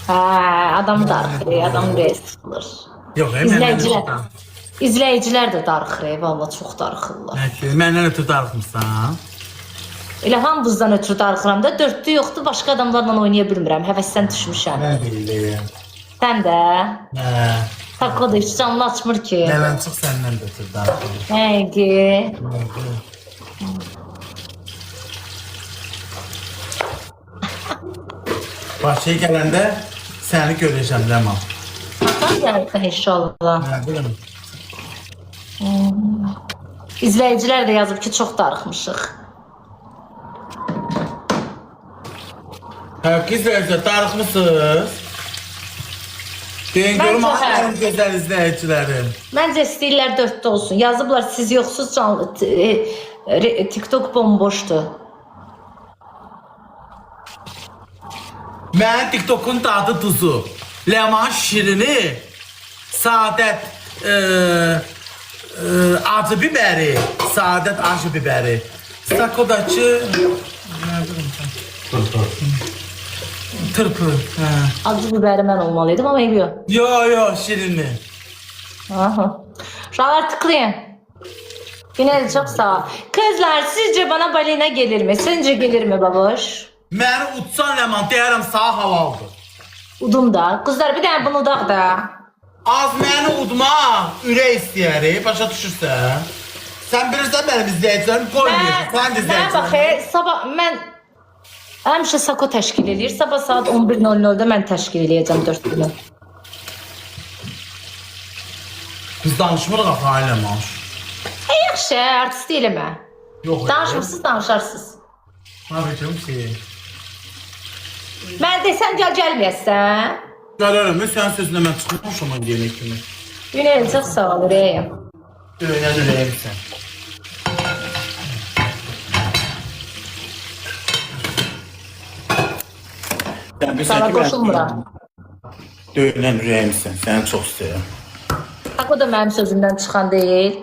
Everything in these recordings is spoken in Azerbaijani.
Adam darıxır, adam ürəyi sıxılır. Yox, İzləyicilər də darıxır, valla çox darıxırlar. Məndən ötürü darıxmırsan? Elə hamımızdan ötürü darıxıram da, dörtlü yoxdur, başqa adamlarla oynaya bilmirəm, həvəsdən düşmüşəm. Mən deyiləm. Sən də? Hə. Tako da heç canlı açmır ki. Nəvən çox səndən də ötürü darıxır. Həqiqi. Bahçeye gələndə səni görəcəm, Ləman. Atan gəlirsən inşallah. Hə, biləm. İzləyicilər də yazıb ki, çox darıxmışıq. Hə, izləyicilər, darıxmısınız? Deyin görüm, mənim gözəl izləyicilərim. Məncə istəyirlər dörddü olsun. Yazıblar, siz yoxsuz canlı, TikTok bomboşdur. Mənim TikTok'un dadı duzu. Ləman şirini, Saadət acı bibəri, Saadət acı bibəri. Sakodakı tırpı. Acı biberi mən olmalıydım ama yox. Yo, şirini. Uşaqlar tıklayın. Yine de çok sağ ol. Kızlar sizce bana balina gelir mi? Sence gelir mi baboş? Məni utsan Ləman, deyərəm sağ halaldır. Udum da. Kızlar bir tane bunu udaq da. Az məni udma, ürək istəyərik, başa düşürsən? Sən bilirsən mənim izləyicilərim qoymuyorsun, sən də Mən baxı, sabah mən həmişə Sako təşkil edir. Sabah saat 11:00-da mən təşkil eləyəcəm 4 günü. Biz danışmırıq axı Ləman. Yaxşı, artist eləmə. Yox. Danışmırsınız, danışarsınız. Babacığım şey. Mən desəm gəlməyəsən. Gələrəm, sən sözünə mən çıxmışam o yemək kimi. Günel çox sağ ol, ürəyim. Döyünən ürəyimsən. Sana qoşulmuram. Döyünən ürəyimsən, səni çox istəyirəm. O da mənim sözümdən çıxan deyil.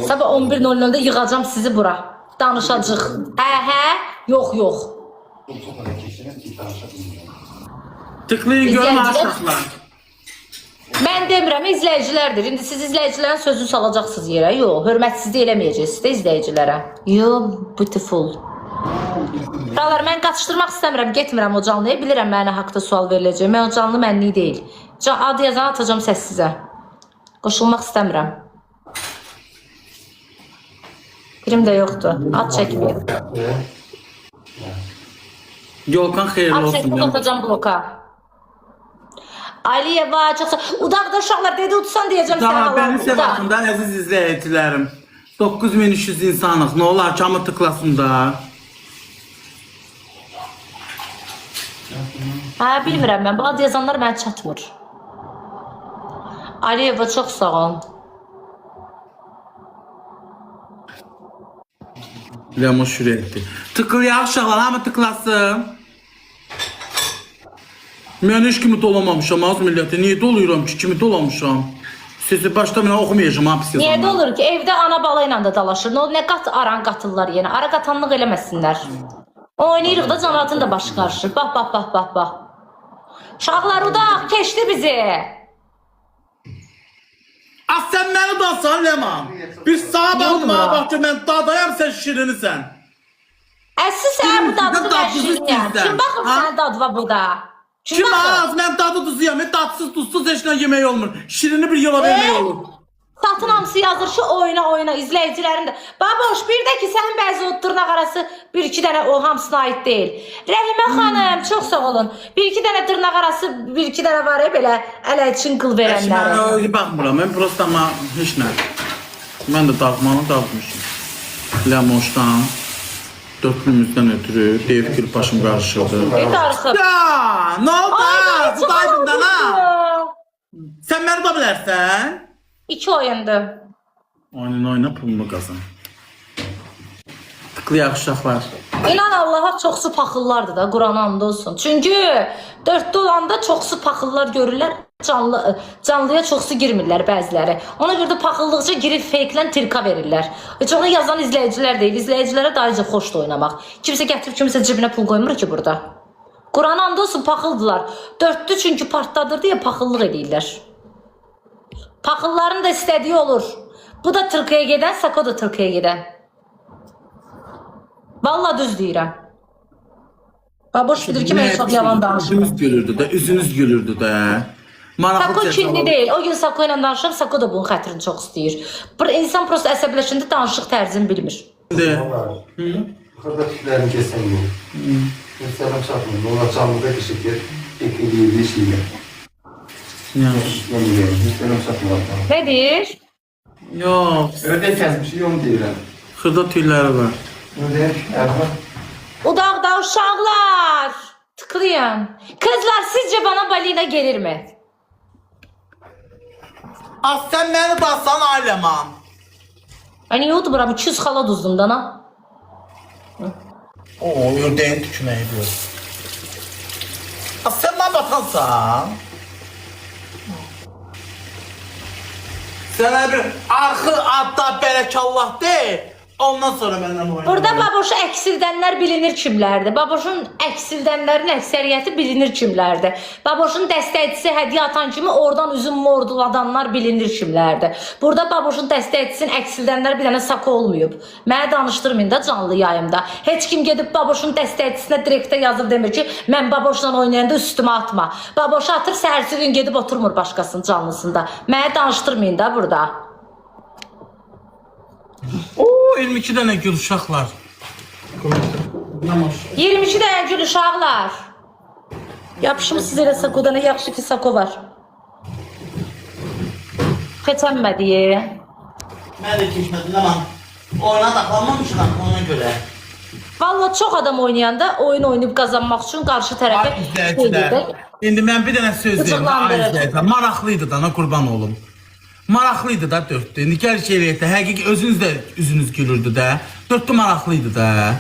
Sabah 11:00-da yığacam sizi bura. Danışacaq. Hə, yox. Tıklayın görün aşağılar. Mən demirəm, izləyicilərdir. İndi siz izləyicilərin sözünü salacaqsınız yerə. Yox, hörmətsizlik eləməyəcəksiniz də izləyicilərə. Yox, beautiful. Buralar, mən qaçışdırmaq istəmirəm, getmirəm o canlıya. Bilirəm mənə haqda sual veriləcək. Mən o canlı mənlik deyil. Adı yazan atacağım səssizə. Qoşulmaq istəmirəm. Birim də yoxdur. Ad çəkməyim. Yolkan xeyirli Ad olsun. çəkməyim, atacağım bloka. Aliyeva, çox sağ... Udaqda uşaqlar dedi, utsan deyəcəm sənə. Tamam, beni sevəsimdən əziz izləyicilərim. 9300 insanıq, nə olar ki, amma tıklasın da. Hə, bilmirəm mən. Bu ad yazanlar mənə çatmır. Aliyeva, çox sağ ol. Ləmo şürəkdir. Tıklayaq uşaqlar, hamı tıklasın. Mən heç kimi dolamamışam, az millətə. Niyə doluyuram ki, kimi dolamışam? Sizi başda mən oxumayacağım, hapis yazanlar. Niyə də olur ki, evdə ana bala ilə də dalaşır. Nə qat aran qatırlar yenə. Ara qatanlıq eləməsinlər. Oynayırıq da cəmaatın da başı qarışır. Bax. Uşaqlar udaq, keçdi bizi. Az sən məni dalsan, Ləman. Bir sağa baxma, bax ki, mən dadayam, sən şirinisən. Əsli sən bu dadı da şiriniyəm. Kim baxıb sənə dadıva bu da? Kim az, mən dadı duzuyam, dadsız, tuzsuz eşlə yemək olmur. Şirini bir yola vermək olur. Satın hamısı yazır şu oyna izləyicilərin də. Baboş, bir də ki sən bəzi o dırnaq arası bir iki dənə o hamısına aid deyil. Rəhimə xanım, çox sağ olun. Bir iki dənə dırnaq arası bir iki dənə var ya belə ələ için qıl verənləri. Mən öyle baxmıram, mən prosta ama heç nə. Mən də dağmanı dağmışım. Ləmoşdan, dörtlümüzdən ötürü, devkil başım qarışırdı. Bir darıxıb. Ya, nə oldu? Bu daydından ha? Sən məni da bilərsən? 2 oyundu. Oyna pulunu qazan. Tıklayaq uşaqlar. İnan Allaha çoxsu paxıllardır da, Quran hamd olsun. Çünki 4'də olanda çoxsu paxıllar görürlər, canlıya çoxsu girmirlər bəziləri. Ona görə də paxıllıqca girib fake-lən tirka verirlər. Heç onu yazan izləyicilər deyil, izləyicilərə dayıca xoşdur oynamaq. Kimsə gətirib kimsə cibinə pul qoymur ki burada. Quran and olsun paxıldılar. Dörddü çünki partladır deyə paxıllıq edirlər. Paxılların da istədiyi olur. Bu da Türkiyəyə gedən, Sako da Türkiyəyə gedən. Vallahi düz deyirəm. Baboş bilir ki, mən çox yalan danışmıram. Üzünüz gülürdü də, üzünüz gülürdü də. Sako kinli deyil. O gün Sako ilə danışıram, Sako da bunun xətrini çox istəyir. Bir insan prosto əsəbləşəndə danışıq tərzini bilmir. Yukarıda tüklerini kesen yok. Selam çarpmıyor. Ona canlıda teşekkür. Eklediği şeyle. Selam çarpmıyor. Nə deyir? Yox, Ördek kesmiş. Onu değil. xırda tüyləri var. Ördek. Erhan. Udaqda uşaqlar. Tıklayın. Kızlar sizce bana balina gelir mi? Az sən məni bassan ailəman. Hani yoxdur buram 200 xala duzdum dana. Oo, ördəyin tükünəyi diyor. Az sən mənə basansan. Sənə bir arxı adda bərəkallah de. Ondan sonra məndən oynayın. Burada baboşu əksildənlər bilinir kimlərdir. Baboşun əksildənlərin əksəriyyəti bilinir kimlərdir. Baboşun dəstəkçisi hədiyyə atan kimi oradan üzüm morduladanlar bilinir kimlərdir. Burada baboşun dəstəkçisinin əksildənlər bir dənə Sako olmayıb. Mənə danışdırmayın da canlı yayımda. Heç kim gedib baboşun dəstəkçisinə direktə yazıb demir ki, mən baboşla oynayanda üstümə atma. Baboşu atır, səhərsi gün gedib oturmur başqasının canlısında. Mənə danışdırmayın da burada. Oo, 22 dənə gül uşaqlar. 22 dənə gül uşaqlar. Yapışmışsınız elə Sakoda, nə yaxşı ki Sako var. Keçənmədi. Mən də keçmədim amma oyuna daxlanmamışam ona görə. Vallahi çox adam oynayanda oyun oynayıb qazanmaq üçün qarşı tərəfə Ay izləyicilər. İndi mən bir dənə söz deyim. Qıcıqlandırır. Ay izləyicilər, maraqlıydı da, ana qurban olum. Maraqlıydı da dörddü. İndi gəl ki eləyək də, həqiqi özünüz də üzünüz gülürdü də. Dörddü maraqlıydı da.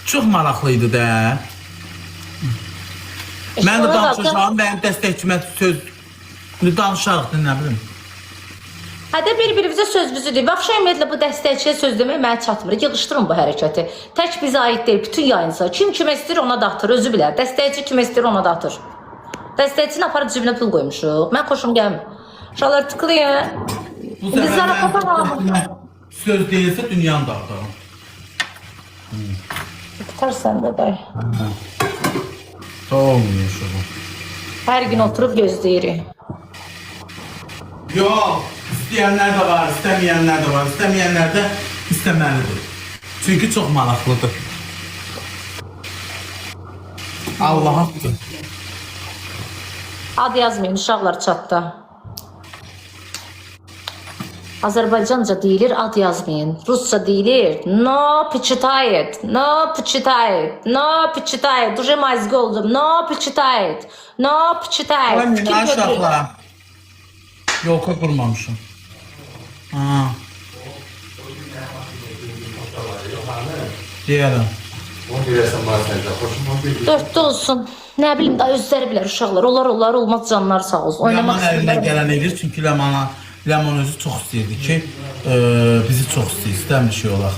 Çox maraqlıydı da. Mən də danışacağım, mənim dəstəkçimə söz danışarıq, nə bilim. Hədə bir-birimizə sözümüzü deyib. Vəbşə ümumiyyətlə bu dəstəkçiyə söz demək mənə çatmır. Yığışdırın bu hərəkəti. Tək bizə aid deyil, bütün yayınsa. Kim kimə istəyir ona da atır, özü bilər. Dəstəkçi kimə istəyir ona da atır. Dəstəkçini aparıb cibinə pul qoymuşuq. Mən xoşum gəlmir. Uşaqlar tıklayın. Bu Biz səfər zarafata mən söz deyilsə dünyanı dağıdaram. Tutar sən də day. Olmuyor şu bu. Hər gün oturub gözləyirik. Yox, istəyənlər də var, istəməyənlər də var. İstəməyənlər də istəməlidir. Çünki çox maraqlıdır. Allah haqqı. Ad yazmayın uşaqlar çatda. Azərbaycanca deyilir, ad yazmayın. Rusça deyilir. No почитает, no почитает, no почитает. Уже mazgı oldum. No почитает, no почитает. Ay, Kim mən götürür? uşaqlara. Yolka qurmamışım. Ha. Deyərəm. Onu bilirsen bana sen de. Hoşuma bir. Dörtte olsun. Ne bileyim daha özləri bilər uşaqlar. Onlar olmaz canlar sağ olsun. Oynamaq Ləman əlinə istəyirlər. gələn edir, çünki Ləman özü çox istəyirdi ki, bizi çox istəyir, istəmir şey olaq.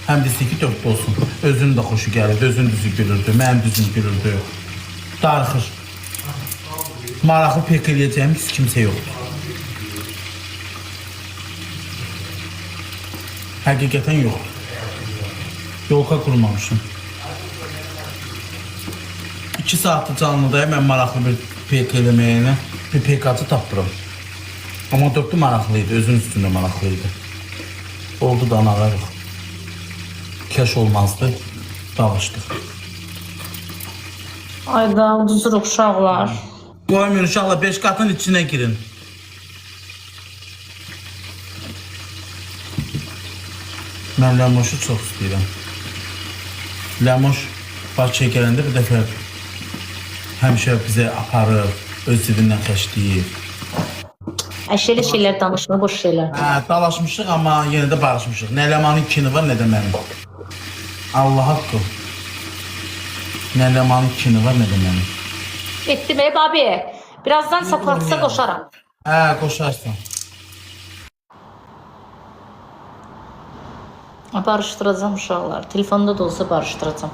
Həm də istəyir ki, dörddü olsun. Özünün də xoşu gəlirdi, özünün düzü gülürdü, mənim düzüm gülürdü. Darıxır. Maraqlı pek eləyəcəyim heç kimsə yoxdur. Həqiqətən yoxdur. Yolka qurmamışım. 2 saatdır canlıdayım, mən maraqlı bir pek eləməyənə bir pekatı tapıram. Amma dörddü maraqlıydı, özünün üstündə maraqlıydı. Oldu da anağa yox. Keş olmazdı, danışdıq. Ayda uduzuruq uşaqlar. Qoymayın uşaqlar, 5 qatın içinə girin. Mən Ləmoşu çox istəyirəm. Ləmoş Bakıya gələndə bir dəfə həmişə bizə aparır, öz cibindən xəşləyir. Əşəli şeylər danışma, boş şeylər. Hə, dalaşmışıq, amma yenə də barışmışıq. Nə Ləmanın kini var, nə də mənim. Allah haqqı. Nə Ləmanın kini var, nə də mənim. Etdim ey babi. Birazdan sapatsa qoşaram. Hə, qoşarsan. Barışdıracağım uşaqlar. Telefonda da olsa barışdıracağım.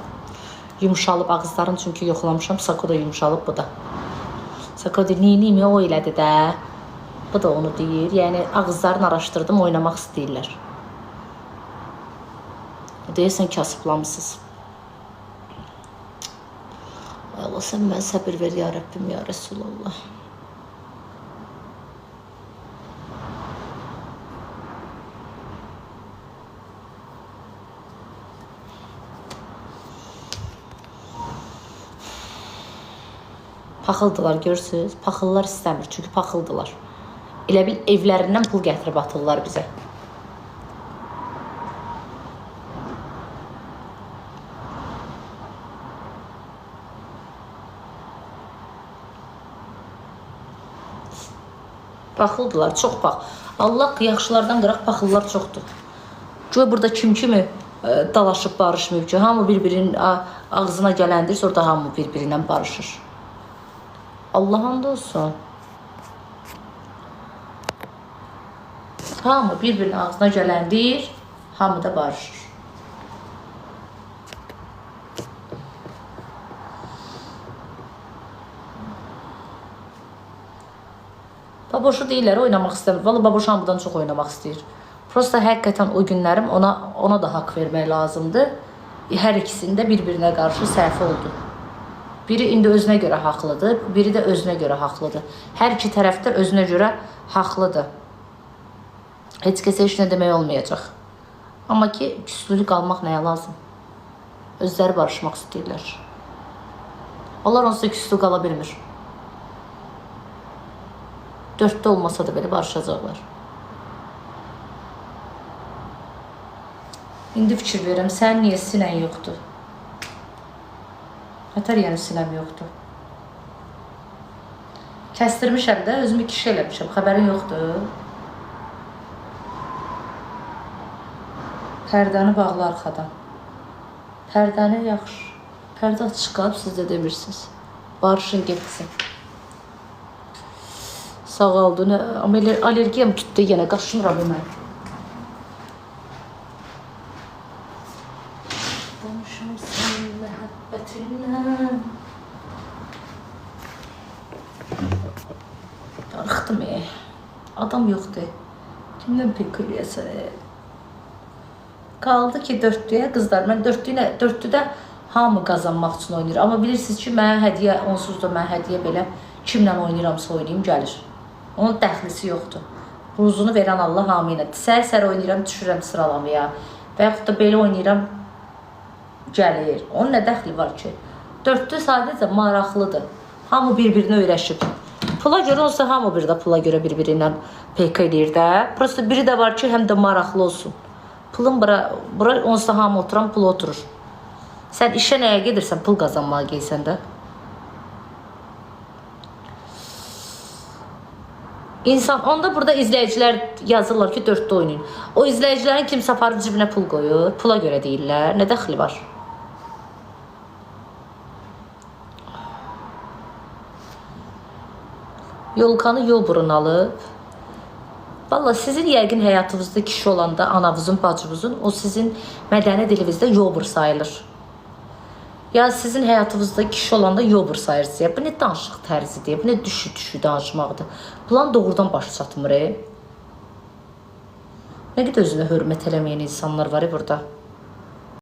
Yumuşalıb ağızların çünki yoxlamışam. Sako da yumuşalıb bu da. Sako deyir, neyini o elədi də. Bu da onu deyir. Yəni ağızlarını araşdırdım, oynamaq istəyirlər. Deyirsən kasıblamısınız. Allah sən mənə səbir ver ya Rəbbim, ya Resulallah. Paxıldılar, görürsünüz? Paxıllar istəmir, çünki paxıldılar. Elə bil evlərindən pul gətirib atırlar bizə. Paxıldılar, çox pax. Allah yaxşılardan qıraq paxıllar çoxdur. Göy burada kim kimi dalaşıb barışmayıb ki, hamı bir-birinin ağzına gələndir, sonra da hamı bir-birindən barışır. Allah hamd olsun. Hamı bir-birinin ağzına gələndir, hamı da barışır. Baboşu deyirlər, oynamaq istəmir. Vallahi baboş hamıdan çox oynamaq istəyir. Prosta həqiqətən o günlərim ona da haqq vermək lazımdır. Hər ikisində bir-birinə qarşı səhv oldu. Biri indi özünə görə haqlıdır, biri də özünə görə haqlıdır. Hər iki tərəfdə özünə görə haqlıdır. Heç kəsə heç nə demək olmayacaq. Amma ki, küslülük qalmaq nəyə lazım? Özləri barışmaq istəyirlər. Onlar onsuz da küslü qala bilmir. Dörddə olmasa da belə barışacaqlar. İndi fikir verirəm, sən niyə sinən yoxdur? Nətər yəni sinəm yoxdur? Kəstirmişəm də, özümü kişi eləmişəm, xəbərin yoxdur. Pərdəni bağlı arxadan. Pərdəni yaxşı. Pərdə açıq qalıb, siz də demirsiniz. Barışın getsin. Sağaldı, alergiyam tutdu yenə, qaşınıram mən. Danışam sən məhəbbətinlə. Darıxdım, adam yoxdur. Kimdən pek eləyəsən? Qaldı ki, dörtlüyə qızlar, mən dörtlüdə hamı qazanmaq üçün oynayır. Amma bilirsiniz ki, mənə hədiyə, onsuz da mənə hədiyə belə kimlə oynayıramsa oynayayım, gəlir. Onun dəxlisi yoxdur. Ruzunu verən Allah hamı ilə. Səhər-səhər oynayıram, düşürəm sıralamaya. Və yaxud da belə oynayıram, gəlir. Onun nə dəxli var ki? Dörtlü sadəcə maraqlıdır. Hamı bir-birinə öyrəşib. Pula görə olsa hamı bir də pula görə bir-birindən peyk edir də. Prosta biri də var ki, həm də maraqlı olsun. Pulun bura onsuz da hamı oturan pul oturur. Sən işə nəyə gedirsən, pul qazanmağa geysən də. İnsan, onda burada izləyicilər yazırlar ki, dörtlü oynayın. O izləyicilərin kimsə aparıb cibinə pul qoyur, pula görə deyirlər. Nə dəxli var? Yolkanı yol burun alıb. Valla sizin yəqin həyatınızda kişi olanda anavızın, bacınızın, o sizin mədəni dilinizdə yobur sayılır. Ya sizin həyatınızda kişi olanda yobur sayırsınız. Bu ne danışıq tərzidir, bu ne düşü danışmaqdır. Bundan doğrudan başı çatmır. Nə qədər özünə hörmət eləməyən insanlar var burada.